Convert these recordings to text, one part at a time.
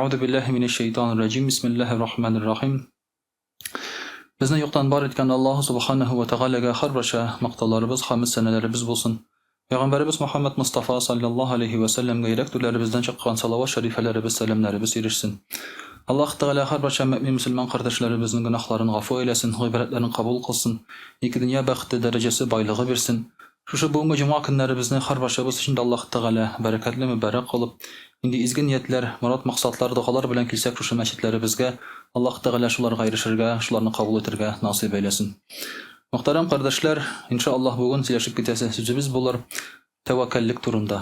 Euzu billahi mineşşeytanirracim. Bismillahirrahmanirrahim. Bizni yo'qdan bor etgan Alloh subhanahu va taolaga har barcha maqtovlarimiz, hamd sanalarimiz bo'lsin. Payg'ambarimiz Muhammad Mustafa sallallohu alayhi va sallamga yurak-ko'zlarimizdan chiqqan salovat sharifalarimiz, salamlarimiz erishsin. Alloh taolo har barcha mu'min musulmon qardoshlarimizning gunohlarini g'afur eylesin, g'iybatlarini qabul qilsin, ikki dunyo baxti darajasi boyligi bersin. Shu bugungi juma kunlarimizni har barchamiz uchun Alloh taolo barakatli muborak qilib, endi izgi niyatlar, murod maqsadlar, duolar bilan kelsak shu masjidlarimizga Alloh taolo shularga erishirga, shularni qabul etirga nasib eylesin. Muhtaram qardoshlar, inshaalloh bugun сөйләшеп ketasiz sözümüz bo'lar tavakkallik turunda.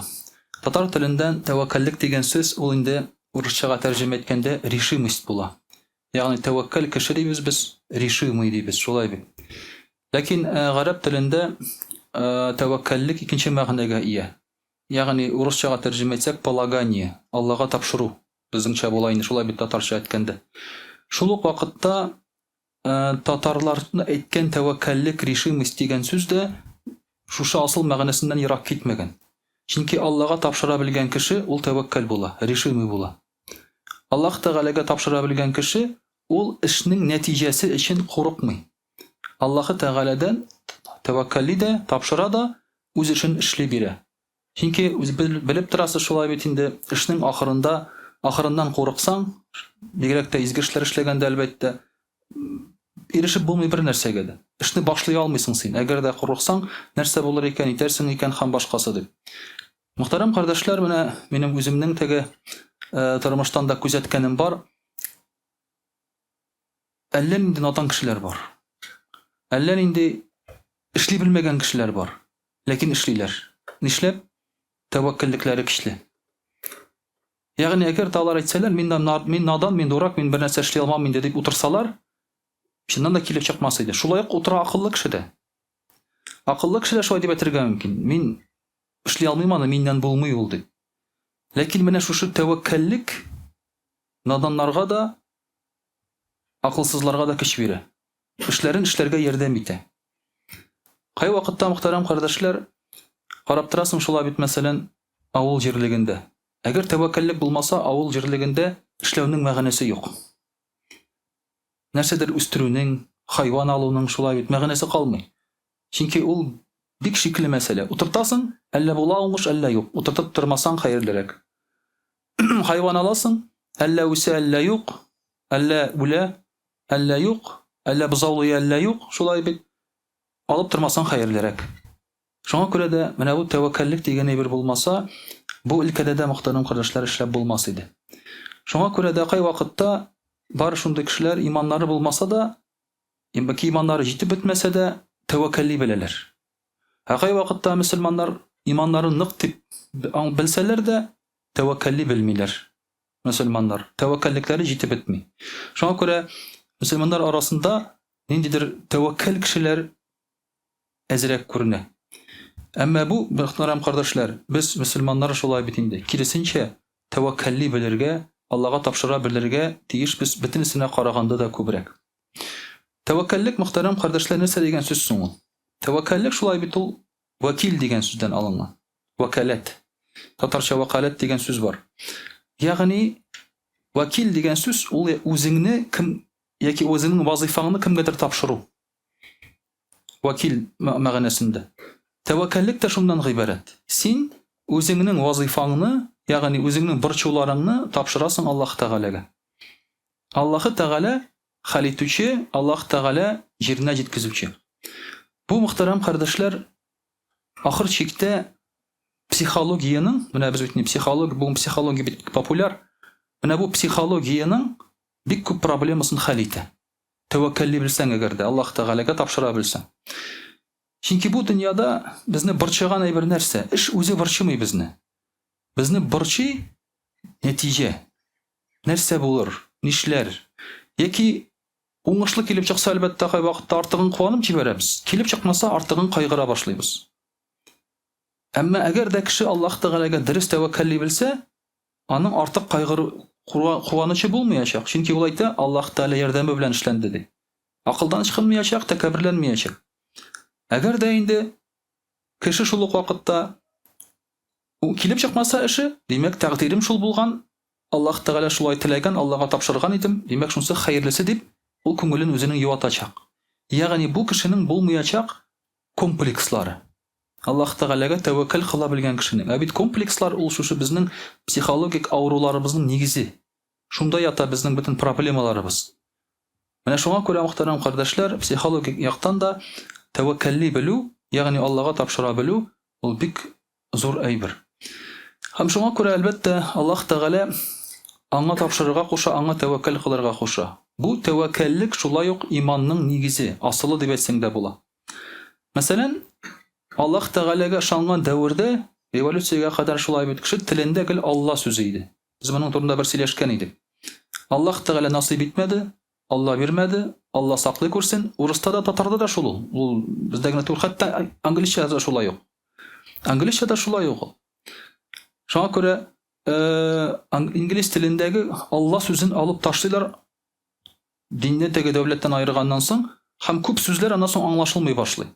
Tatar tilinden tavakkallik degan söz ул инде урысчага тәрҗемә etkәндә решимость була. Ягъни тәвәккәл кеше дибез без, решимый дибез, шулай бит. Ләкин гарәп телендә тәвәккәллек икенче мәгънәгә ия. Ягъни урысчага тәрҗемә итсәк полагание, Аллага тапшыру. Безнеңчә була инде шулай бит татарча әйткәндә. Шул ук вакытта татарларны әйткән тәвәккәллек, решимость дигән сүз дә шушы асыл мәгънәсеннән ерак китмәгән. Чөнки Аллага тапшыра белгән кеше ул тәвәккәл була, решимый була. Аллаһ Тәгаләгә тапшыра белгән кеше ул эшнең нәтиҗәсе өчен курыкмый. Аллаһ Тәгаләдән тәвәккәли дә, тапшыра да, үз эшен эшли бирә. Чөнки үз белеп торасы шулай бит инде эшнең ахырыннан курыксаң, бигрәк тә изге эшләр эшләгәндә әлбәттә ирешеп булмый бер нәрсәгә дә. Эшне башлый алмыйсың син. Әгәр дә курыксаң, нәрсә булыр икән, итәрсең икән һәм башкасы дип. Мөхтәрәм кардәшләр, менә минем үземнең теге тормыштан да күзәткәнем бар. Әллә нинди надан кешеләр бар. Әллә нинди эшли белмәгән кешеләр бар. Ләкин эшлиләр. Нишләп? Тәвәккәллекләре көчле. Ягъни әгәр алар әйтсәләр, мин надан, мин дурак, мин бер нәрсә эшли алмам инде дип утырсалар, чыннан да килеп чыкмас иде. Шулай ук утыра акыллы кеше дә. Акыллы кеше дә шулай дип әйтергә мөмкин. Мин эшли алмыйм аны, миннән булмый ул дип. Ләкин менә шушы тәвәккәллек наданнарга да, акылсызларга да көч бирә. Эшләрен эшләргә ярдәм итә. Кай вакытта, мөхтәрәм кардәшләр, карап торасың шулай бит, мәсәлән, авыл җирлегендә. Әгәр тәвәккәллек булмаса, авыл җирлегендә эшләүнең мәгънәсе юк. Нәрсәдер үстерүнең, хайван алуның шулай бит мәгънәсе калмый. Чөнки ул бик шикле мәсьәлә. Утыртасың, әллә була уңыш, әллә юк. Утыртып тормасаң хәерлерәк. Хайван аласың, әллә үсә, әллә юк, әллә үлә, әллә юк, әллә бозаулый, әллә юк, шулай бит. Алып тормасаң хәерлерәк. Шуңа күрә дә менә бу тәвәккәллек дигән әйбер булмаса, бу өлкәдә дә мөхтәрәм кардәшләр эшләп булмас иде. Шуңа күрә дә кай вакытта бар шундый кешеләр иманнары булмаса да, иманнары җитеп бетмәсә дә тәвәккәли беләләр. Кай вакытта мөселманнар иманнары нык дип белсәләр дә тәвәккәли белмиләр. Мөселманнар тәвәккәллекләре җитеп бетми. Шуңа күрә мөселманнар арасында ниндидер тәвәккәл кешеләр әзрәк күренә. Әмма бу, мөхтәрәм кардәшләр, без мөселманнар шулай бит инде. Киресенчә, тәвәккәли белергә, Аллага тапшыра белергә тиеш без бөтенесенә караганда да күбрәк. Тәвәккәллек, мөхтәрәм кардәшләр, нәрсә дигән сүз соң ул? Тәвәккәллек шулай бит ул вәкил дигән сүздән алынган. Вәкаләт. Татарча вәкаләт дигән сүз бар. Ягъни вәкил дигән сүз ул үзеңне кем яки үзеңнең вазифаңны кемгәдер тапшыру. Вәкил мәгънәсендә. Тәвәккәллек тә шуннан гыйбарәт. Син үзеңнең вазифаңны, ягъни үзеңнең борчуларыңны тапшырасың Аллаһ Тәгаләгә. Аллаһ Тәгалә хәл итүче, Аллаһ Тәгалә җиренә җиткезүче. Бу мөхтәрәм кардәшләр, ахыр чиктә психологияның, менә без бит психология бит популяр. Менә бу психологияның бик күп проблемасын хәл итә. Тәвәккәли белсәң әгәр дә, Аллаһ Тәгаләгә тапшыра белсәң. Чөнки бу дөньяда безне борчыган әйбер нәрсә? Эш үзе борчымый безне. Безне борчый нәтиҗә. Нәрсә булыр? Нишләр? Яки уңышлы килеп чыкса, әлбәттә, кай вакытта артыгын куанып җибәрәбез. Килеп чыкмаса, артыгын кайгыра башлыйбыз. Әмма әгәр дә кеше Аллаһ Тәгаләгә дөрес тәвәккәли белсә, аның артык куанычы булмаячак. Чөнки ул әйтә, Аллаһ Тәгалә ярдәме белән эшләнде ди. Акылдан чыкмаячак, тәкәбберләнмәячак. Әгәр дә инде кеше шул ук вакытта килеп чыкмаса эше, димәк тәкъдирем шул булган, Аллаһ Тәгалә шулай теләгән, Аллаһка тапшырган идем, димәк шунысы хәерлесе дип, ул күңелен үзенең юатачак. Ягъни бу кешенең булмаячак комплекслары. Аллаһ Тәгаләгә тәвәккәл кыла белгән кешенең. Ә бит комплекслар ул шушы безнең психологик авыруларыбызның нигезе. Шунда ята безнең бөтен проблемаларыбыз. Менә шуңа күрә, мөхтәрәм кардәшләр, психологик яктан да тәвәккәлли белү, ягъни Аллаһка тапшыра белү, ул бик зур әйбер. Һәм шуңа күрә әлбәттә Аллаһ Тәгалә аңа тапшырырга куша, аңа тәвәккәл кылырга куша. Бу тәвәккәллек шулай ук иманның нигезе, асылы дип әйтсәң дә була. Мәсәлән, Аллаһ Тәгаләгә ышанган дәврдә революциягә кадәр шулай бит кеше телендә гел Алла сүзе иде. Без моның турында бер сөйләшкән идек. Аллаһ Тәгалә насыйп итмәде, Алла бирмәде, Алла саклый күрсен. Урыста да, татарда да шул. Ул бездә генә түгел, хәтта англичәдә шулай ук. Англичәдә шулай ук. Шуңа күрә инглиз телендәге Алла сүзен алып ташлыйлар динне теге дәүләттән айырганнан соң, һәм күп сүзләр аннан соң аңлашылмый башлый.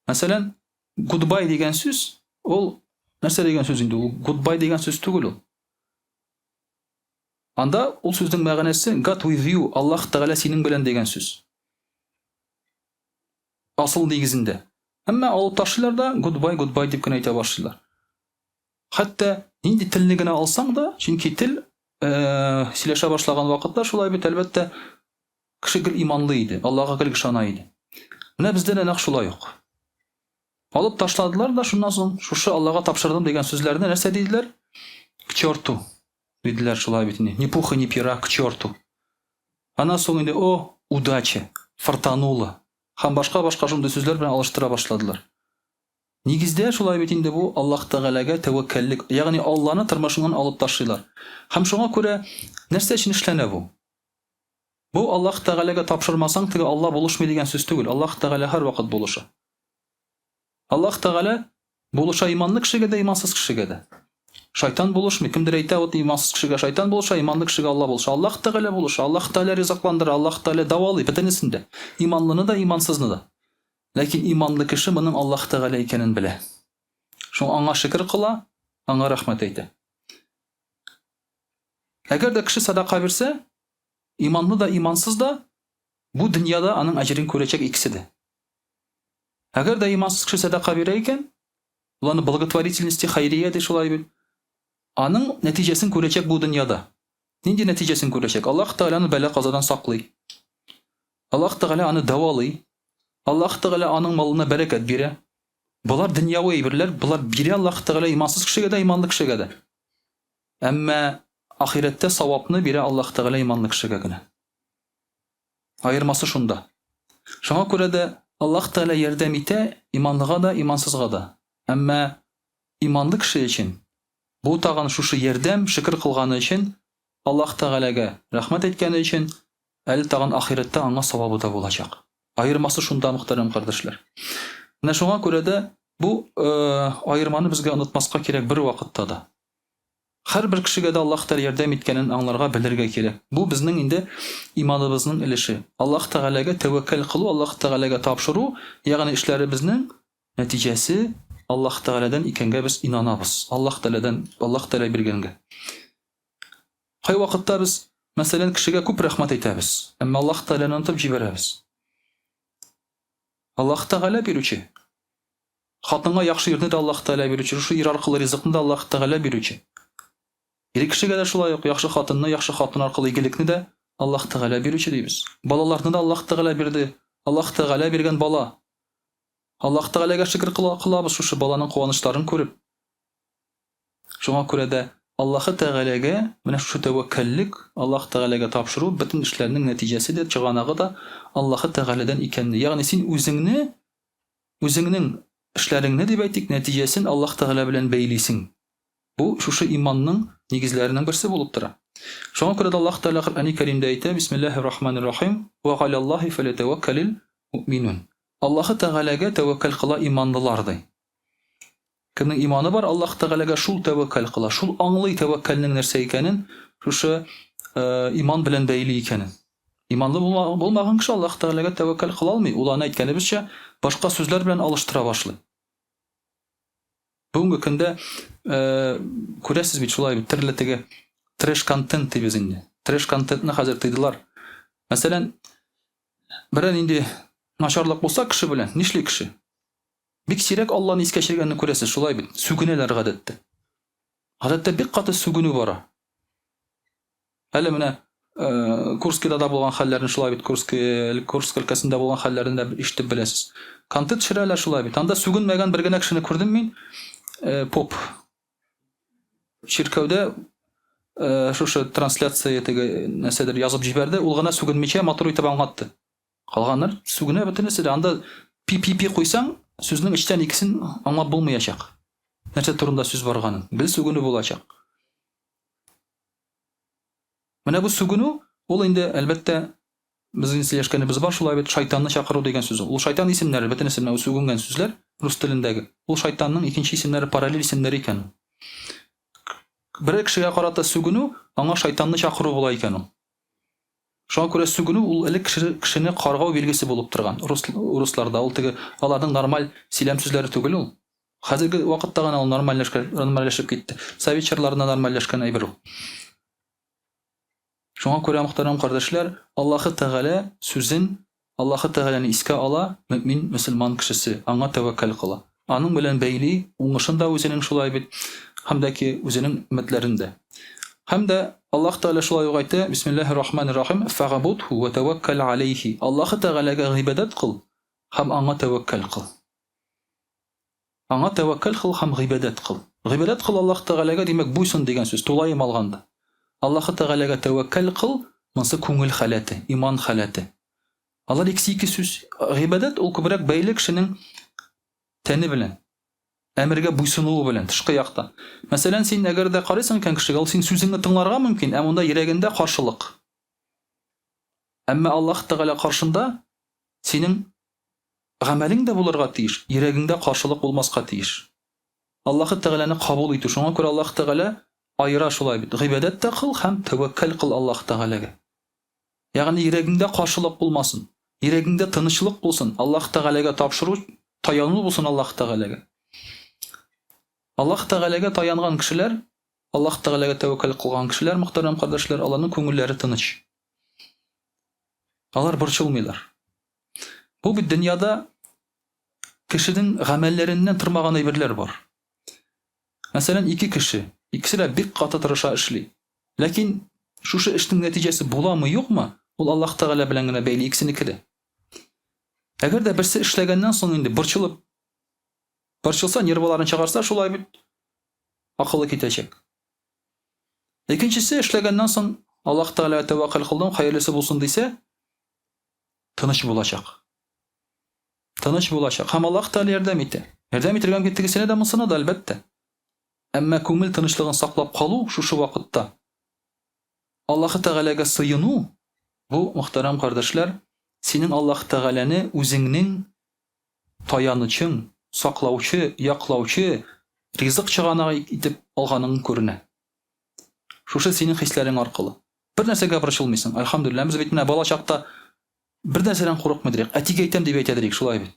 Мәсәлән, goodbye дигән сүз, ул нәрсә дигән сүз инде? Ул goodbye дигән сүз түгел ул. Анда ул сүзнең мәгънәсе God with you, Аллаһ Тәгалә синең белән дигән сүз. Асыл нигезендә. Әмма алып ташлыйлар да goodbye, goodbye дип кенә әйтә башлыйлар. Хәтта нинди телне генә алсаң да, чөнки тел сөйләшә башлаган вакытта шулай бит әлбәттә кеше гел иманлы иде, Аллаһка гел ышана иде. Менә бездә дә нәкъ шулай ук. Алып ташладылар да шуннан соң шушы Аллаһга тапшырдым дигән сүзләрне нәрсә диделәр? К черту диделәр шулай бит инде. Ни пуха, ни пера, к черту. Аннан соң инде о, удача, фартанула. Һәм башка шундый сүзләр белән алыштыра башладылар. Нигездә шулай бит инде бу Аллаһ Тәгаләгә тәвәккәллек, ягъни Алланы тормышыннан алып ташлыйлар. Һәм шуңа күрә нәрсә өчен эшләнә бу? Бу Аллаһ Тәгаләгә тапшырмасаң, теге Алла булышмый дигән сүз түгел. Аллаһ Тәгалә һәр вакыт булыша. Аллаһ Тәгалә булыша иманлы кешегә дә, имансыз кешегә дә. Шайтан булышмый. Кемдер әйтә, вот имансыз кешегә шайтан булыша, иманлы кешегә Алла булыша. Аллаһ Тәгалә булыша. Аллаһ Тәгалә ризыкландыра, Аллаһ Тәгалә давалый бөтенесендә. Иманлыны да, имансызны да. Ләкин иманлы кеше моның Аллаһ Тәгалә икәнен белә. Шуң аңа шөкер кыла, аңа рәхмәт әйтә. Әгәр дә кеше садака бирсә, иманлы да, имансыз да, бу дөньяда аның әҗерен күрәчәк икесе дә. Әгәр дә имансыз кеше садака бирә икән, ул аны благотворительности, хәйрия ди шулай бит. Аның нәтиҗәсен күрәчәк бу дөньяда. Нинди нәтиҗәсен күрәчәк? Аллаһ Тәгаләне бәла-казадан саклый. Аллаһ Тәгалә аны давалый. Аллаһ Тәгалә аның малына бәрәкәт бирә. Булар дөньяви әйберләр, булар бирә Аллаһ Тәгалә имансыз кешегә дә, иманлы кешегә дә. Әмма ахирәттә савапны бирә Аллаһ Тәгалә иманлы кешегә генә. Аермасы шунда. Шуңа күрә дә Аллаһ Тәгалә ярдәм итә иманлыга да, имансызга да. Әмма иманлы кеше өчен бу тагын шушы ярдәм, шөкер кылганы өчен, Аллаһ Тәгаләгә рәхмәт әйткәне өчен, әле тагын ахирәттә аңа савабы да булачак. Аермасы шунда, мөхтәрәм кардәшләр. Менә шуңа күрә дә бу аерманы безгә онытмаска кирәк бер вакытта да. Һәр бер кешегә дә Аллаһ Тәгалә ярдәм иткәнен аңларга, белергә кирәк. Бу безнең инде иманыбызның өлеше. Аллаһ Тәгаләгә тәвәккәл кылу, Аллаһ Тәгаләгә тапшыру, ягъни эшләребезнең нәтиҗәсе Аллаһ Тәгаләдән икәнгә без инанабыз. Аллаһ Тәгалә биргәнгә. Кай вакытта без, мәсәлән, кешегә күп рәхмәт әйтәбез, әмма Аллаһ Тәгаләне онытып җибәрәбез. Аллаһ Тәгалә бирүче. Хатынга яхшы ирне дә Аллаһ Тәгалә бирүче, шушы ир аркылы ризыкны да Аллаһ Тәгалә бирүче. Ир кешегә дә шулай ук яхшы хатынны, яхшы хатын аркылы игелекне дә Аллаһ Тәгалә бирүче дибез. Балаларны да Аллаһ Тәгалә бирде. Аллаһ Тәгалә биргән бала. Аллаһ Тәгаләгә шөкер кылабыз шушы баланың куанычларын күреп. Шуңа күрә дә Аллаһ Тәгаләгә менә шушы тәвәккәллек, Аллаһ Тәгаләгә тапшыру бөтен эшләрнең нәтиҗәсе дә, чыганагы да Аллаһ Тәгаләдән икәнне. Ягъни син үзеңнең эшләреңне дип әйтик, нәтиҗәсен Аллаһ Тәгалә белән бәйлисең. Бу шушы иманның нигезләреннән берсе булып тора. Шуңа күрә дә Аллаһ Тәгалә Коръәни Кәримдә әйтә: Бисмиллаһир-рахманир-рахим ва галаллаһи фалятаваккалил муъминун. Аллаһ Тәгаләгә тәвәккәл кыла иманлылар ди. Кемнең иманы бар, Аллаһ Тәгаләгә шул тәвәккәл кыла, шул аңлый тәвәккәлнең нәрсә икәнен, шушы иман белән бәйли икәнен. Иманлы булмаган кеше Аллаһ Тәгаләгә тәвәккәл кыла алмый. Ул аны әйткәнебезчә башка сүзләр белән алыштыра башлый. Бүгінгі күндә күрәсез бит шулай бит төрле теге трэш контент дибез инде. Трэш контентны хәзер тыйдылар. Мәсәлән, берәр инде начарлык булса кеше белән, нишли кеше? Бик сирәк Алланы искә төшергәнне күрәсез, шулай бит. Сүгенәләр гадәттә. Гадәттә бик каты сүгенү бара. Әле менә Курскида да булган хәлләрне шулай бит, Курск өлкәсендә булган хәлләрне дә ишетеп беләсез. Контент төшерәләр шулай бит. Анда сүгенмәгән бер генә кешене күрдем мин. Поп. Чиркәүдә шушы трансляция теге нәрсәдер язып җибәрде, ул гына сүгенмичә матур итеп аңлатты. Калганнар сүгенә бөтенесе дә анда пи куйсаң, сүзнең эчтән икесен аңлап булмаячак. Нәрсә турында сүз барганын, бел сүгенү булачак. Менә бу сүгенү, ул инде әлбәттә безнең сөйләшкәнебез бар, шулай бит шайтанны чакыру дигән сүз. Ул шайтан исемнәре, бөтенесе менә сүгенгән сүзләр рус телендәге. Ул шайтанның икенче исемнәре, параллель исемнәре икән. Бер кешегә карата сүгенү, аңа шайтанны чакыру була икән ул. Шуңа күрә сүгенү ул элек кешене каргау билгесе булып торган. Русларда ул теге аларның нормаль сөйләм сүзләре түгел ул. Хәзерге вакытта гына ул нормальләшеп китте. Совет чорларында нормальләшкән әйбер ул. Шуңа күрә мөхтәрәм кардәшләр, Аллаһы Тәгалә сүзен, Аллаһы Тәгаләне искә ала мөмин мөселман кешесе, аңа тәвәккәл кыла. Аның белән бәйли, уңышында үзенең шулай бит, һәм дә ки үзенең өметләрендә. Һәм дә Аллаһ Тәгалә шулай ук әйтә: Бисмиллаһир-рахманир-рахим, фагъбудһу ва таваккал алейхи. Аллаһы Тәгаләгә гыйбадат кыл һәм аңа тәвәккәл кыл. Аңа тәвәккәл кыл һәм гыйбадат кыл. Гыйбадат кыл Аллаһ Тәгаләгә димәк буйсын дигән сүз, тулаем алганда. Аллаһы Тәгаләгә тәвәккәл кыл, монсы күңел халәте, иман халәте. Алар ике сүз. Гыйбадат ул күбрәк бәйле кешенең тәне белән, әмергә буйсынуы белән тышкы якта. Мәсәлән, син әгәр дә карыйсың икән кешегә, ул син сүзеңне тыңларга мөмкин, ә монда йөрәгендә каршылык. Әмма Аллаһ Тәгалә каршында синең гамәлең дә булырга тиеш, йөрәгеңдә каршылык булмаска тиеш. Аллаһы Тәгаләне кабул итү. Шуңа күрә Аллаһ Тәгалә айыра шулай бит. Гыйбадат та кыл һәм тәвәккәл кыл Аллаһ Тәгаләгә. Ягъни йөрәгеңдә каршылык булмасын, йөрәгеңдә тынычлык булсын, Аллаһ Тәгаләгә тапшыру, таяну булсын Аллаһ Тәгаләгә. Аллаһ Тәгаләгә таянган кешеләр, Аллаһ Тәгаләгә тәвәккәл кылган кешеләр, мөхтәрәм кардәшләр, аларның күңелләре тыныч. Алар борчылмыйлар. Бу бит дөньяда кешенең гамәлләреннән тормаган әйберләр бар. Мәсәлән, ике кеше, икесе дә бик каты тырыша эшли. Ләкин шушы эшнең нәтиҗәсе буламы, юкмы? Ул Аллаһ Тәгалә белән генә бәйле, икесенеке дә. Әгәр дә берсе эшләгәннән соң инде борчылса, нервларын чыгарса, шулай бит акылы китәчәк. Икенчесе эшләгәннән соң Аллаһ Тәгаләгә тәвәккәл кылдым, хәерлесе булсын дисә, тыныч булачак. Тыныч булачак. Һәм Аллаһ Тәгалә ярдәм итә. Ярдәм итергән тегесенә дә, монсына да әлбәттә. Әмма күңел тынычлыгын саклап калу шушы вакытта Аллаһы Тәгаләгә сыйыну, бу, мөхтәрәм кардәшләр, синең Аллаһ Тәгаләне үзеңнең таянычың, саклаучы, яклаучы, ризык чыганагы итеп алганың күренә. Шушы синең хисләрең аркылы. Бер нәрсәгә борчылмыйсың. Әлхәмдүлилләh, без бит менә бала чакта бер нәрсәдән курыкмыйдык. Әтигә әйтәм дип әйтәдек, шулай бит.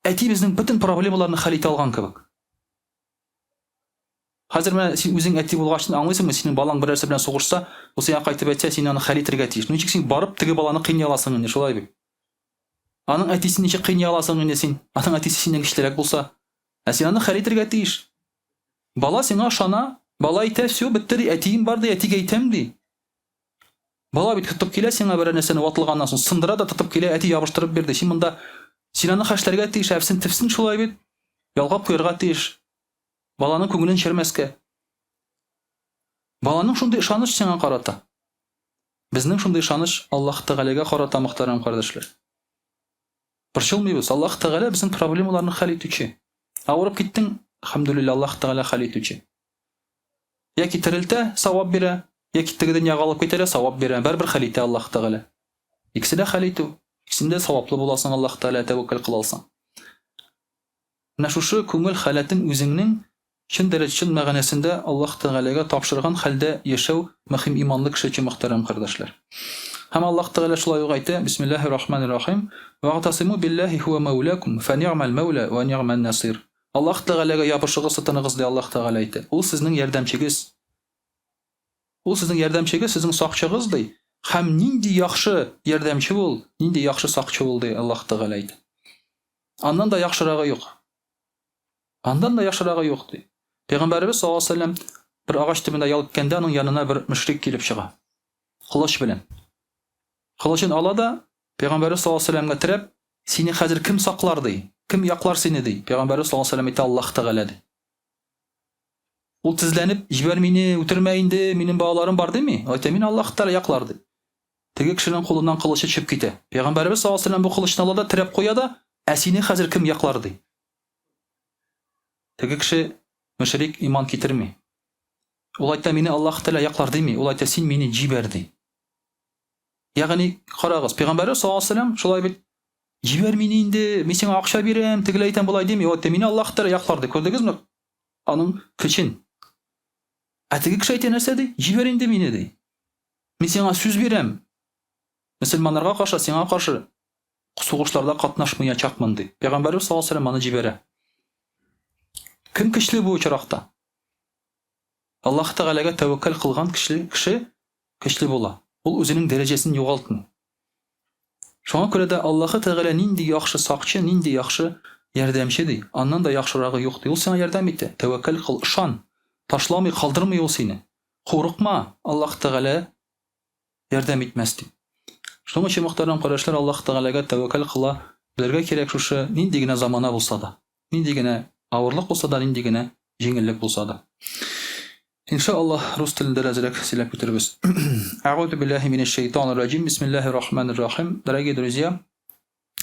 Әти безнең бөтен проблемаларны хәл итә алган кебек. Хәзер менә син үзең әти булгач аңлыйсыңмы, синең балаң бер нәрсә белән сугышса, ул сиңа кайтып әйтсә, син аны хәл итәргә тиеш. Ничек син барып теге баланы кыйналасың инде, шулай бит. Аның әтисен ничек кыйналасың инде син? Аның әтисе синнән кечерәк булса, син аны хәл итәргә тиеш. Бала сиңа ышана, бала әйтә, "Всё, бетте, әтием бар ди, әтигә әйтәм ди." Бала бит тотып килә сиңа бер нәрсәне ватылганнан соң, сындыра да тотып килә, әти ябыштырып бирде. Син монда син аны хәшләргә тиеш, әфсен тифсен шулай бит. Ялгап куярга тиеш. Баланың күңелен чәрмәскә. Баланың шундый ышаныч сиңа карата. Безнең шундый ышаныч Аллаһ Тәгаләгә карата, мөхтәрәм кардәшләр. Борчылмыйбыз. Аллаһ Тәгалә безнең проблемаларны хәл итүче. Авырып киттең, алхамдулилlah, Аллаһ Тәгалә хәл итүче. Яки терелтә, савап бирә, яки теге дөньяга алып китәрә, савап бирә. Бер хәл итә Аллаһ Тәгалә. Икесе дә хәл итү. Икесендә саваплы буласың, Аллаһ Тәгалә тәвәккәл кыласың. Менә шушы күңел халәтен үзеңнең чын дәрәҗәсен мәгънәсендә Аллаһ Тәгаләгә тапшырган хәлдә яшәү мөһим иманлы кеше өчен, мөхтәрәм кардәшләр. Һәм Аллаһ Тәгалә шулай ук әйтә: Бисмиллаһир-рахманир-рахим. Вa'тасиму биллаһи хува маулакум, фа ни'мал маула ва ни'ман насир. Аллах Тағалаға ябышығыз, сатынығыз де Аллах Тағала айтты. Ол сіздің ярдәмчегіз. Ол сіздің ярдәмчегіз, сіздің сақчығыз дей. Һәм нинди яхшы ярдәмче бол, нинди яхшы сақчы бол дей Аллах Тағала айтты. Андан да яхшырағы жоқ. Андан да яхшырағы жоқ дей. Пейғамбарыбыз саллаллаху алейхи ва саллям бір ағаш түбінде ялып кәнде, аның янына бір мүшрик келіп шыға. Қылыш белән. Қылышын ала да, Пейғамбарыбыз саллаллаху алейхи ва саллямға тіреп, сені хәзер кім сақлар дей? Кім яқлар сені дей? Пейғамбарыбыз саллаллаху алейхи ва саллям айтты, Аллах Тағала дей. Ол тізленіп, жібер мені, өлтірмәйін де, менің балаларым бар деме? Айтты, мен Аллах Тағала яқлар дей. Теге кішінің қолынан қылышы түсіп кетті. Пейғамбарыбыз саллаллаху алейхи ва саллям бұл қылышын ала да, тіреп қоя да, сені хәзер кім яқлар дей? Теге кіші мүшрик иман кетірме. Ол айтты, мені Аллах Тағала яқлар деме. Ол айтты, сен мені жібер дей. Яғни, қарағыз, Пейғамбарыбыз саллаллаху алейхи ва саллям шулай бит, жібер мені инде, мен сеңа ақша берем, тегілі айтам бұлай деме. Ол айтты, мені Аллах Тағала яқлар дей. Көрдіңіз бе? Аның күшін. Теге кіші айтты нәрсе дей? Жібер инде мені дей. Мен сеңа сөз берем. Мұсылмандарға қарсы, сеңа қарсы соғышларда қатынашмаячақмын дей. Пейғамбарыбыз саллаллаху алейхи ва саллям аны жібере. Кім күшлі бұл очрақта? Аллах Тағалаға тәуеккәл қылған кіші күшлі бола. Ол өзінің дәрежесін жоғалтын. Шоңа көре де Аллахы Тағала нинди яхшы сақчы, нинди яхшы ярдәмче дей. Аннан да яхшырағы жоқ дей. Ол сеңа ярдәм етті. Тәуеккәл қыл, ышан. Ташламай, қалдырмай ол сені. Қорықма, Аллах Тағала ярдәм етмәс дей. Шоңа ше мұхтарам қарашлар, Аллах Тағалаға тәуеккәл қыла, білерге керек шушы нинди генә замана болса да, нинди генә ауырлық болса да, нинди генә жеңіллік болса да. Иншаллах, рус тілінде әзірек сөйлеп өтірбіз. А'удhu billahi минаш шайтанир раджим. Бисмиллахир рахманир рахим. Дорогие друзья,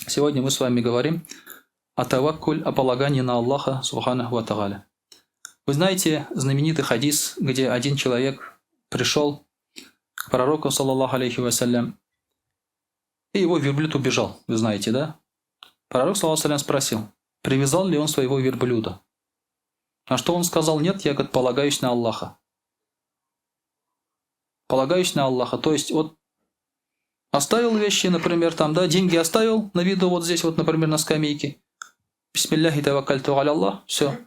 сегодня мы с вами говорим о таваккуль, о полагании на Аллаха Субханаху ва Тааля. Вы знаете знаменитый хадис, где один человек пришел к пророку, саллаллаху алейхи вассалям, и его верблюд убежал. Вы знаете, да? Пророк, саллаллаху алейхи вассалям, спросил, привязал ли он своего верблюда. А что он сказал? Нет, я, говорит, полагаюсь на Аллаха. Полагаюсь на Аллаха. То есть, вот, оставил вещи, например, там, да, деньги оставил на виду, вот здесь, вот, например, на скамейке. Бисмилляхи таваккальту аля Аллах. Все.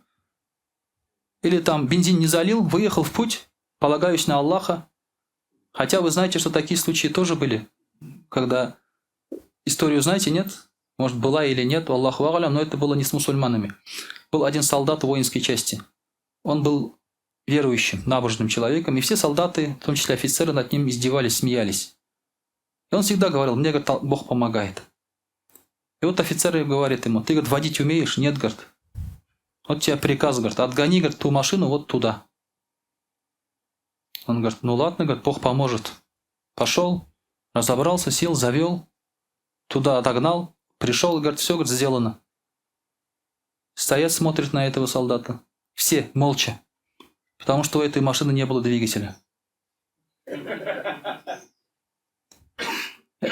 Или там бензин не залил, выехал в путь, полагаюсь на Аллаха. Хотя вы знаете, что такие случаи тоже были, когда историю знаете, нет? Может, была или нет, Аллаху а'алям, но это было не с мусульманами. Был один солдат в воинской части. Он был верующим, набожным человеком, и все солдаты, в том числе офицеры, над ним издевались, смеялись. И он всегда говорил, мне, говорит, Бог помогает. И вот офицеры говорят ему, ты, говорит, водить умеешь? Нет, говорит. Вот тебе приказ, говорит, отгони, говорит, ту машину вот туда. Он говорит, ну ладно, говорит, Бог поможет. Пошел, разобрался, сел, завел, туда отогнал, пришел, говорит, все, говорит, сделано. Стоят, смотрят на этого солдата. Все молча. Потому что у этой машины не было двигателя.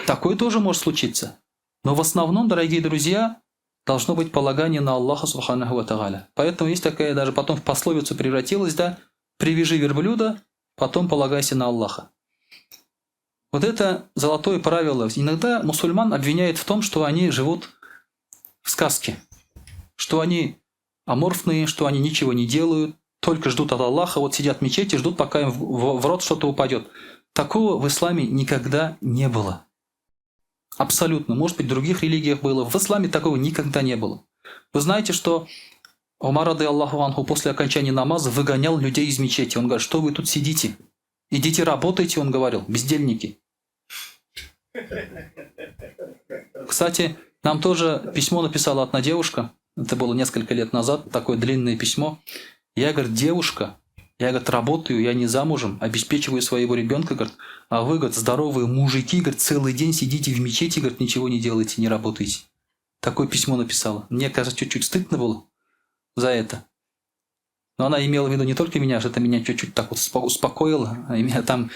Такое тоже может случиться. Но в основном, дорогие друзья, должно быть полагание на Аллаха Субханаху ва Тааля. Поэтому есть такая, даже потом в пословицу превратилась, да, привяжи верблюда, потом полагайся на Аллаха. Вот это золотое правило. Иногда мусульман обвиняют в том, что они живут в сказке. Что они аморфные, что они ничего не делают, только ждут от Аллаха, вот сидят в мечети, ждут, пока им в рот что-то упадет. Такого в исламе никогда не было. Абсолютно. Может быть, в других религиях было. В исламе такого никогда не было. Вы знаете, что Умар, рады Аллаху анху, после окончания намаза выгонял людей из мечети. Он говорит, что вы тут сидите? Идите работайте, он говорил, бездельники. Кстати, нам тоже письмо написала одна девушка. Это было несколько лет назад, такое длинное письмо. Я, говорит, девушка, я, говорит, работаю, я не замужем, обеспечиваю своего ребенка, говорит, а вы, говорит, здоровые мужики, говорит, целый день сидите в мечети, говорит, ничего не делаете, не работаете. Такое письмо написала. Мне, кажется, чуть-чуть стыдно было за это. Но она имела в виду не только меня, что это меня чуть-чуть так вот успокоило. А меня там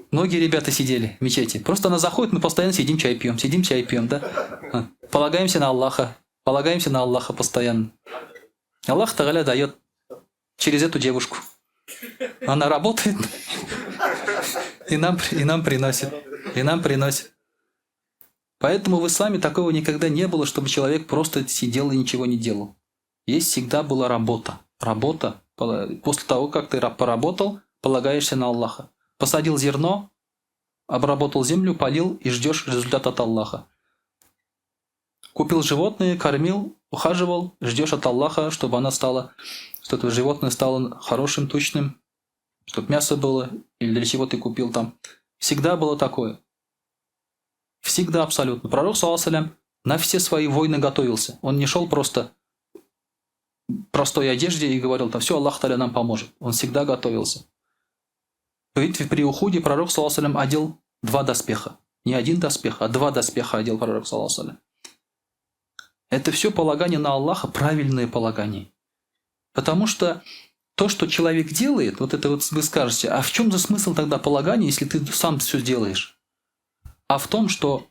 многие ребята сидели в мечети. Просто она заходит, мы постоянно сидим, чай пьем, да? Полагаемся на Аллаха. Полагаемся на Аллаха постоянно. Аллах Тааля дает через эту девушку. Она работает и нам приносит. Поэтому в исламе такого никогда не было, чтобы человек просто сидел и ничего не делал. есть всегда была работа. Работа, после того, как ты поработал, полагаешься на Аллаха. Посадил зерно, обработал землю, полил и ждешь результат от Аллаха. Купил животное, кормил, ухаживал, ждешь от Аллаха, чтобы это животное стало хорошим, тучным, чтобы мясо было, или для чего ты купил там. Всегда было такое. Всегда абсолютно. Пророк, саллаллаху алейхи ва саллям, на все свои войны готовился. Он не шел просто в простой одежде и говорил, там, все, Аллах Та'аля нам поможет. Он всегда готовился. Ведь при уходе пророк, саллаллаху алейхи ва саллям, одел 2 доспеха. Не 1 доспех, а 2 доспеха одел пророк, саллаллаху алейхи ва саллям. Это все полагание на Аллаха, правильное полагание. Потому что то, что человек делает, вот это вот вы скажете, а в чем же смысл тогда полагания, если ты сам все делаешь? А в том, что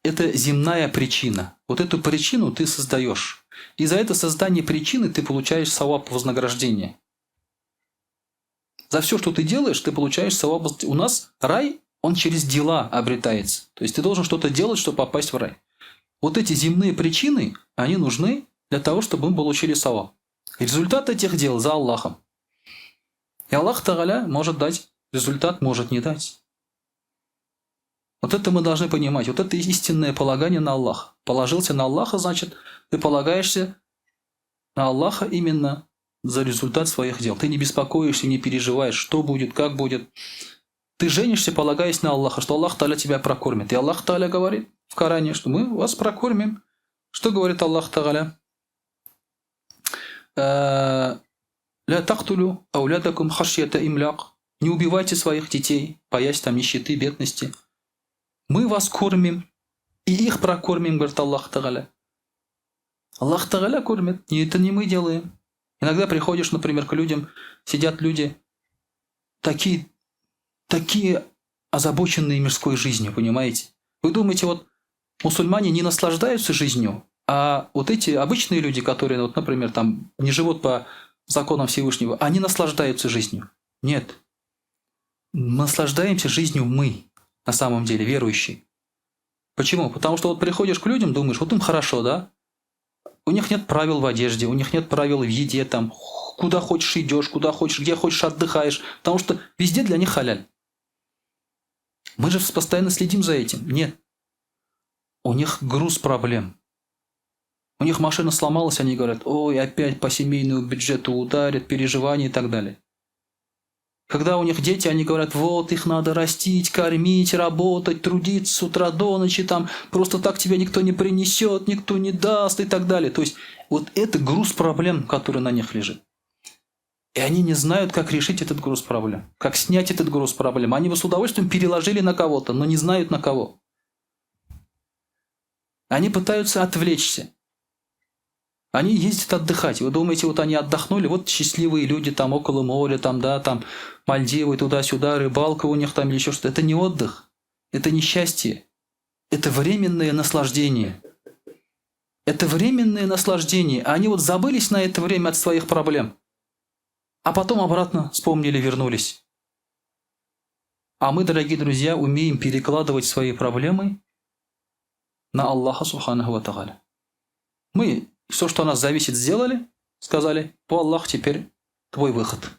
это земная причина. Вот эту причину ты создаешь. И за это создание причины ты получаешь саваб вознаграждения. За все, что ты делаешь, ты получаешь саваб. У нас рай, он через дела обретается. То есть ты должен что-то делать, чтобы попасть в рай. Вот эти земные причины, они нужны для того, чтобы мы получили саваб. Результат этих дел за Аллахом. И Аллах Та'аля может дать результат, может не дать. Вот это мы должны понимать. Вот это истинное полагание на Аллаха. Положился на Аллаха, значит, ты полагаешься на Аллаха именно за результат своих дел. Ты не беспокоишься, не переживаешь, что будет, как будет. Ты женишься, полагаясь на Аллаха, что Аллах Та'аля тебя прокормит. И Аллах Та'аля говорит в Коране, что мы вас прокормим. Что говорит Аллах Та'аля? «Ля тактулю аулядакум хашьята имляк». Не убивайте своих детей, боясь там нищеты, бедности. Мы вас кормим и их прокормим, говорит Аллах Та'аля. Аллах Та'аля кормит, и это не мы делаем. Иногда приходишь, например, к людям, сидят люди такие озабоченные мирской жизнью, понимаете? Вы думаете, вот мусульмане не наслаждаются жизнью, а вот эти обычные люди, которые, вот, например, там не живут по законам Всевышнего, они наслаждаются жизнью? Нет. Наслаждаемся жизнью мы, на самом деле, верующие. Почему? Потому что вот приходишь к людям, думаешь, вот им хорошо, да? У них нет правил в одежде, у них нет правил в еде, там, куда хочешь идешь, куда хочешь, где хочешь отдыхаешь, потому что везде для них халяль. Мы же постоянно следим за этим. Нет. У них груз проблем. У них машина сломалась, они говорят, ой, опять по семейному бюджету ударят, переживания и так далее. Когда у них дети, они говорят, вот их надо растить, кормить, работать, трудиться с утра до ночи, там просто так тебе никто не принесет, никто не даст и так далее. То есть вот это груз проблем, который на них лежит. И они не знают, как решить этот груз проблем, как снять этот груз проблем. Они бы с удовольствием переложили на кого-то, но не знают на кого. Они пытаются отвлечься. Они ездят отдыхать. Вы думаете, вот они отдохнули, вот счастливые люди там около моря, там, да, там Мальдивы, туда-сюда, рыбалка у них там или еще что-то. Это не отдых, это не счастье, это временное наслаждение. Это временное наслаждение. Они вот забылись на это время от своих проблем, а потом обратно вспомнили, вернулись. А мы, дорогие друзья, умеем перекладывать свои проблемы на Аллаха Субханаху ва Тааля. Мы все, что от нас зависит, сделали, сказали, о Аллах, теперь твой выход.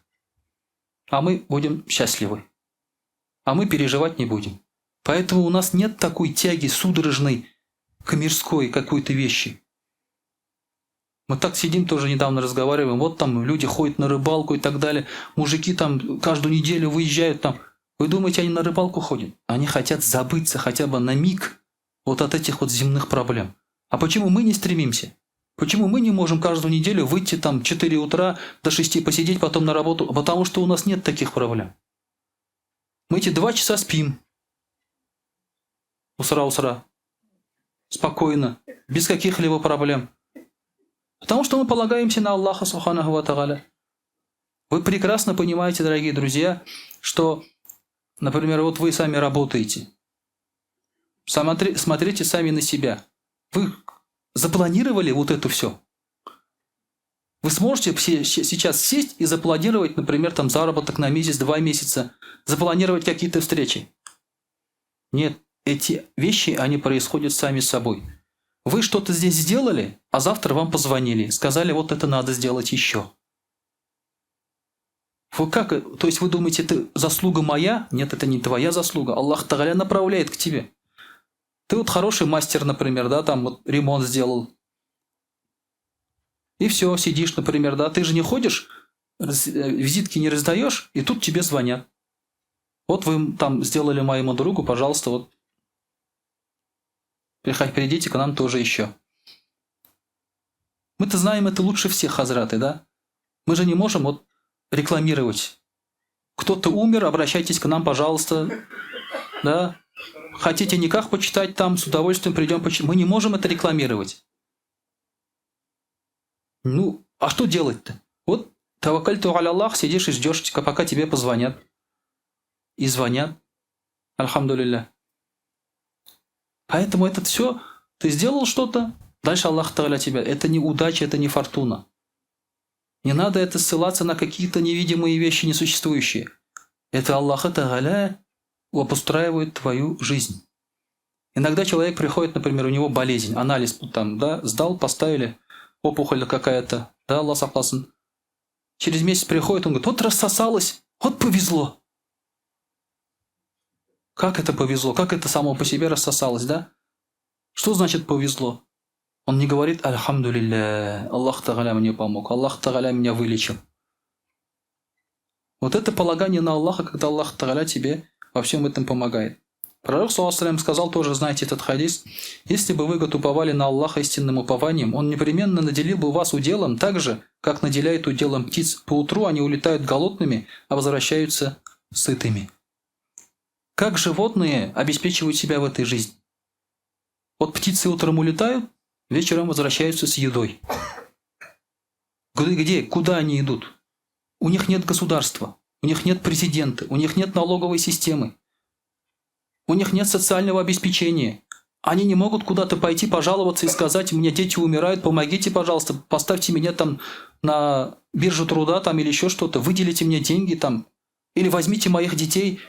А мы будем счастливы. А мы переживать не будем. Поэтому у нас нет такой тяги судорожной к мирской какой-то вещи. Мы так сидим, тоже недавно разговариваем, вот там люди ходят на рыбалку и так далее, мужики там каждую неделю выезжают там. Вы думаете, они на рыбалку ходят? Они хотят забыться хотя бы на миг вот от этих вот земных проблем. А почему мы не стремимся? Почему мы не можем каждую неделю выйти там в 4 утра до 6 посидеть, потом на работу? Потому что у нас нет таких проблем. Мы эти 2 часа спим. Усра-усра. Спокойно. Без каких-либо проблем. Потому что мы полагаемся на Аллаха Субханаху ва Тааля. Вы прекрасно понимаете, дорогие друзья, что, например, вот вы сами работаете. Смотрите сами на себя. Вы запланировали вот это все? Вы сможете сейчас сесть и запланировать, например, там заработок на месяц, 2 месяца, запланировать какие-то встречи? Нет, эти вещи, они происходят сами собой. Вы что-то здесь сделали, а завтра вам позвонили, сказали, вот это надо сделать еще. Вы как? То есть вы думаете, это заслуга моя? Нет, это не твоя заслуга. Аллах Тааля направляет к тебе. Ты вот хороший мастер, например, да, там вот ремонт сделал. И все, сидишь, например, да, ты же не ходишь, визитки не раздаешь, и тут тебе звонят. Вот вы там сделали моему другу, пожалуйста, вот придите к нам тоже еще. Мы-то знаем это лучше всех, хазраты, да? Мы же не можем вот рекламировать. Кто-то умер, обращайтесь к нам, пожалуйста, да? Хотите никах почитать там, с удовольствием придем почитать. Мы не можем это рекламировать. Ну, а что делать-то? Вот таваккальту аля Аллах, сидишь и ждешь, пока тебе позвонят. И звонят. Альхамдулилля. Поэтому это все, ты сделал что-то, дальше Аллах Тааля тебя. Это не удача, это не фортуна. Не надо это ссылаться на какие-то невидимые вещи, несуществующие. Это Аллах Тааля обустраивает твою жизнь. Иногда человек приходит, например, у него болезнь, анализ там, да, сдал, поставили, опухоль какая-то, да, Аллах сакласын. Через месяц приходит, он говорит, вот рассосалось, вот повезло. Как это повезло? Как это само по себе рассосалось, да? Что значит повезло? Он не говорит, альхамдулилля, Аллах Тааля мне помог, Аллах Тааля меня вылечил. Вот это полагание на Аллаха, когда Аллах Тааля тебе во всем этом помогает. Пророк ﷺ сказал тоже, знаете этот хадис, если бы вы уповали на Аллаха истинным упованием, Он непременно наделил бы вас уделом так же, как наделяет уделом птиц. Поутру они улетают голодными, а возвращаются сытыми. Как животные обеспечивают себя в этой жизни? Вот птицы утром улетают, вечером возвращаются с едой. Где? Куда они идут? У них нет государства, у них нет президента, у них нет налоговой системы, у них нет социального обеспечения. Они не могут куда-то пойти пожаловаться и сказать, у меня дети умирают, помогите, пожалуйста, поставьте меня там на биржу труда там, или еще что-то, выделите мне деньги там, или возьмите моих детей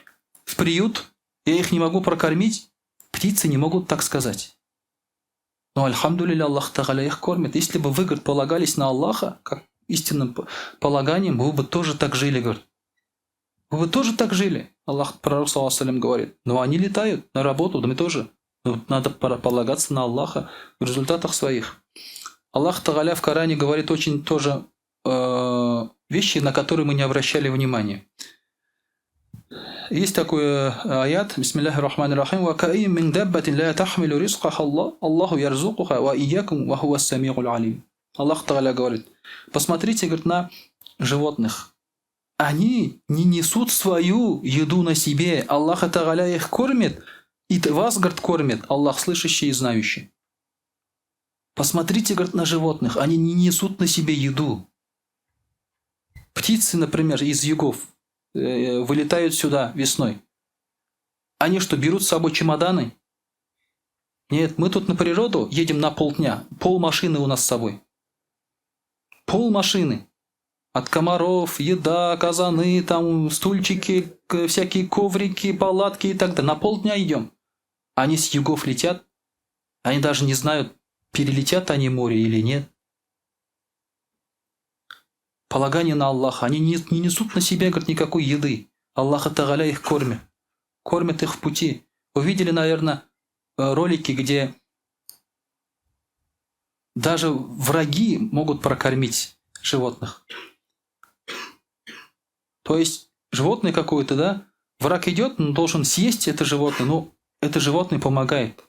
в приют, я их не могу прокормить. Птицы не могут так сказать. Но, альхамдулилля, Аллах Тааля их кормит. Если бы вы, говорит, полагались на Аллаха, как истинным полаганием, вы бы тоже так жили, говорит. Вы бы тоже так жили. Аллах, пророк ﷺ говорит. Но они летают на работу, да мы тоже. Но надо полагаться на Аллаха в результатах своих. Аллах Тааля в Коране говорит очень тоже вещи, на которые мы не обращали внимания. Есть такой аят, бисмиллахи рахмани рахим, «Ва каим мин даббатин ла тахмилу ризкаха Аллаху ярзукуха ва иякум ва хуа сами'ул алим». Аллах Тааля говорит, посмотрите, говорит, на животных. Они не несут свою еду на себе. Аллах Тааля их кормит, и вас, говорит, кормит. Аллах слышащий и знающий. Посмотрите, говорит, на животных. Они не несут на себе еду. Птицы, например, из югов вылетают сюда весной. Они что, берут с собой чемоданы? Нет, мы тут на природу едем на полдня. Полмашины у нас с собой. Полмашины. От комаров, еда, казаны, там стульчики, всякие коврики, палатки и так далее. На полдня идем. Они с югов летят. Они даже не знают, перелетят они море или нет. Полагание на Аллаха. Они не несут на себя, говорит, никакой еды. Аллах Тааля их кормит. Кормит их в пути. Вы видели, наверное, ролики, где даже враги могут прокормить животных. То есть животное какое-то, да, враг идет, он должен съесть это животное, но это животное помогает.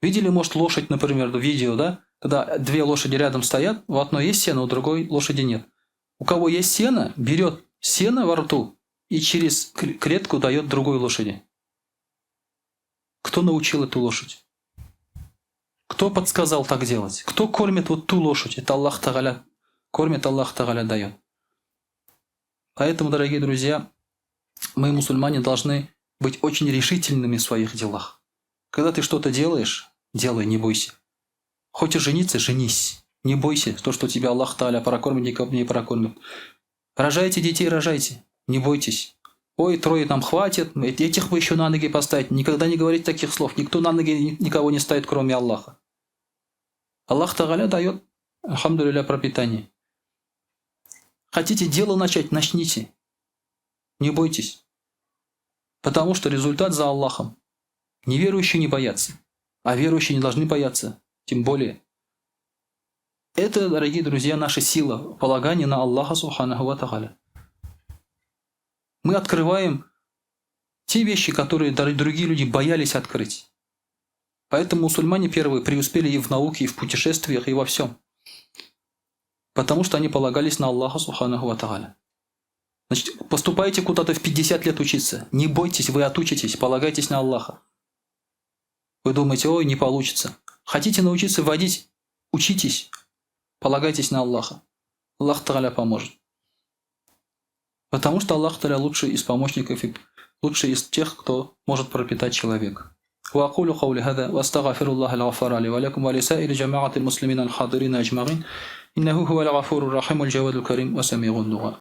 Видели, может, лошадь, например, видео, да, когда две лошади рядом стоят, у одной есть сено, у другой лошади нет. У кого есть сено, берет сено во рту и через клетку дает другой лошади. Кто научил эту лошадь? Кто подсказал так делать? Кто кормит вот ту лошадь? Это Аллах Тааля. Кормит, Аллах Тааля дает. Поэтому, дорогие друзья, мы, мусульмане, должны быть очень решительными в своих делах. Когда ты что-то делаешь, делай, не бойся. Хочешь жениться – женись. Не бойся, то, что тебя Аллах Тааля прокормит, никого не прокормит. Рожайте детей, рожайте. Не бойтесь. Ой, 3 нам хватит, этих бы еще на ноги поставить. Никогда не говорите таких слов. Никто на ноги никого не ставит, кроме Аллаха. Аллах Тааля дает, алхамдулилля, пропитание. Хотите дело начать, начните. Не бойтесь. Потому что результат за Аллахом. Неверующие не боятся, а верующие не должны бояться, тем более. Это, дорогие друзья, наша сила, полагание на Аллаха Субханаху ва Тааля. Мы открываем те вещи, которые другие люди боялись открыть. Поэтому мусульмане первые преуспели и в науке, и в путешествиях, и во всем. Потому что они полагались на Аллаха Субханаху ва Тааля. Значит, поступайте куда-то в 50 лет учиться. Не бойтесь, вы отучитесь, полагайтесь на Аллаха. Вы думаете, ой, не получится. Хотите научиться водить? Учитесь. Полагайтесь на Аллаха. Аллах Тааля поможет. Потому что Аллах Тааля лучший из помощников и лучший из тех, кто может пропитать человека. وأقول قولي هذا وأستغفر الله الغفار لي ولكم ولسائر جماعة المسلمين الحاضرين أجمعين إنه هو الغفور الرحيم الجواد الكريم وسميع الدعاء.